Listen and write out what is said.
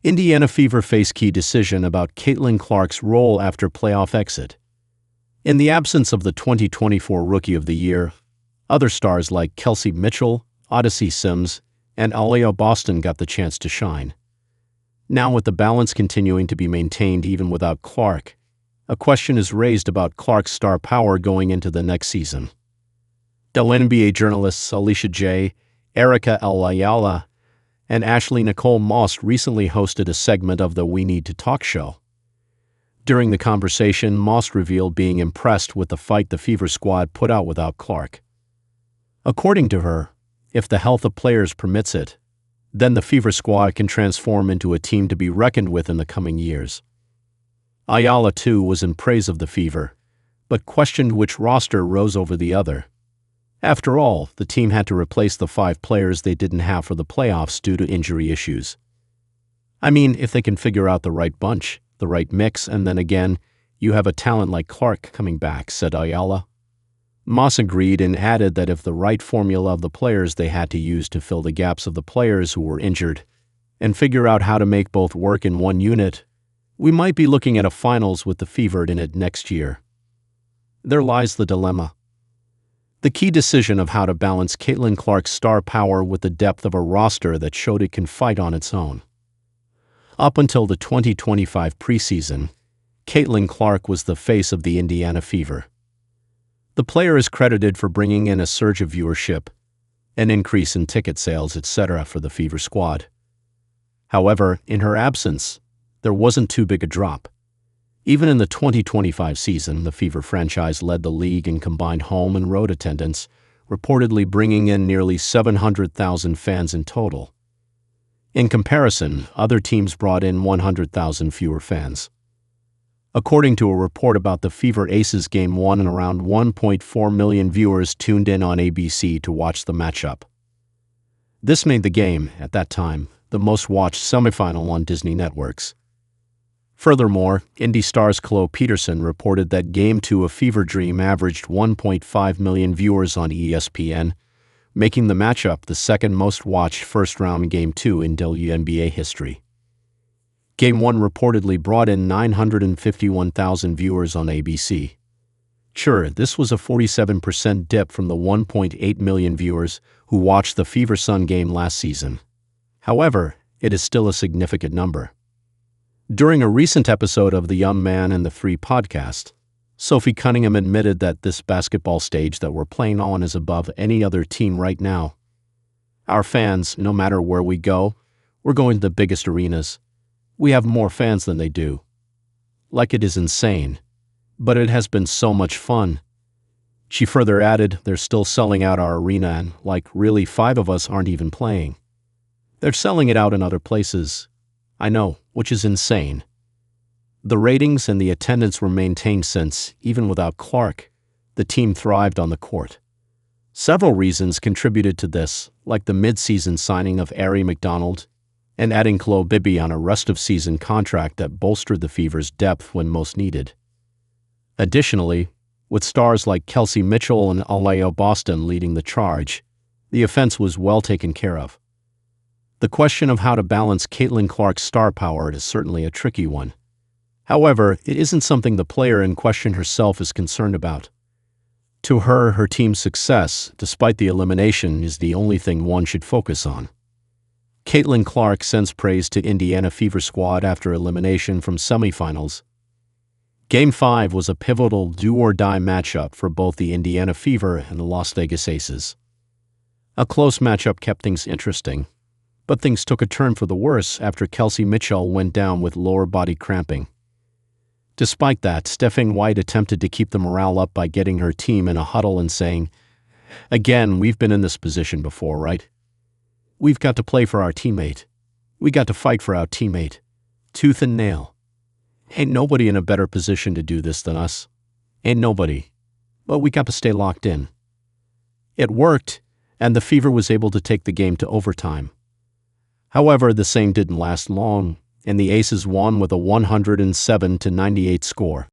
Indiana Fever face key decision about Caitlin Clark's role after playoff exit. In the absence of the 2024 Rookie of the Year, other stars like Kelsey Mitchell, Odyssey Sims, and Aliyah Boston got the chance to shine. Now, with the balance continuing to be maintained even without Clark, a question is raised about Clark's star power going into the next season. WNBA journalists Alicia Jay, Ayala, and Ashley Nicole Moss recently hosted a segment of the We Need to Talk show. During the conversation, Moss revealed being impressed with the fight the Fever squad put out without Clark. According to her, if the health of players permits it, then the Fever squad can transform into a team to be reckoned with in the coming years. Ayala, too, was in praise of the Fever, but questioned which roster rose over the other. After all, the team had to replace the 5 players they didn't have for the playoffs due to injury issues. I mean, if they can figure out the right bunch, the right mix, and then again, you have a talent like Clark coming back, said Ayala. Moss agreed and added that if the right formula of the players they had to use to fill the gaps of the players who were injured and figure out how to make both work in one unit, we might be looking at a finals with the Fever in it next year. There lies the dilemma. The key decision of how to balance Caitlin Clark's star power with the depth of a roster that showed it can fight on its own. Up until the 2025 preseason, Caitlin Clark was the face of the Indiana Fever. The player is credited for bringing in a surge of viewership, an increase in ticket sales, etc. for the Fever squad. However, in her absence, there wasn't too big a drop. Even in the 2025 season, the Fever franchise led the league in combined home and road attendance, reportedly bringing in nearly 700,000 fans in total. In comparison, other teams brought in 100,000 fewer fans. According to a report about the Fever Aces Game 1, and around 1.4 million viewers tuned in on ABC to watch the matchup. This made the game, at that time, the most-watched semifinal on Disney networks. Furthermore, Indy Star's Chloe Peterson reported that Game 2 of Fever Dream averaged 1.5 million viewers on ESPN, making the matchup the second most-watched first-round Game 2 in WNBA history. Game 1 reportedly brought in 951,000 viewers on ABC. Sure, this was a 47% dip from the 1.8 million viewers who watched the Fever Sun game last season. However, it is still a significant number. During a recent episode of The Young Man and the Free podcast, Sophie Cunningham admitted that this basketball stage that we're playing on is above any other team right now. Our fans, no matter where we go, we're going to the biggest arenas. We have more fans than they do. Like, it is insane. But it has been so much fun. She further added, they're still selling out our arena and, like, really 5 of us aren't even playing. They're selling it out in other places. I know, which is insane. The ratings and the attendance were maintained since, even without Clark, the team thrived on the court. Several reasons contributed to this, like the mid-season signing of Ari McDonald and adding Chloe Bibby on a rest-of-season contract that bolstered the Fever's depth when most needed. Additionally, with stars like Kelsey Mitchell and Aliyah Boston leading the charge, the offense was well taken care of. The question of how to balance Caitlin Clark's star power is certainly a tricky one. However, it isn't something the player in question herself is concerned about. To her, her team's success, despite the elimination, is the only thing one should focus on. Caitlin Clark sends praise to Indiana Fever squad after elimination from semifinals. Game 5 was a pivotal do-or-die matchup for both the Indiana Fever and the Las Vegas Aces. A close matchup kept things interesting, but things took a turn for the worse after Kelsey Mitchell went down with lower body cramping. Despite that, Stephanie White attempted to keep the morale up by getting her team in a huddle and saying, "Again, we've been in this position before, right? We've got to play for our teammate. We got to fight for our teammate. Tooth and nail. Ain't nobody in a better position to do this than us. Ain't nobody. But we got to stay locked in." It worked, and the Fever was able to take the game to overtime. However, the same didn't last long, and the Aces won with a 107-98 score.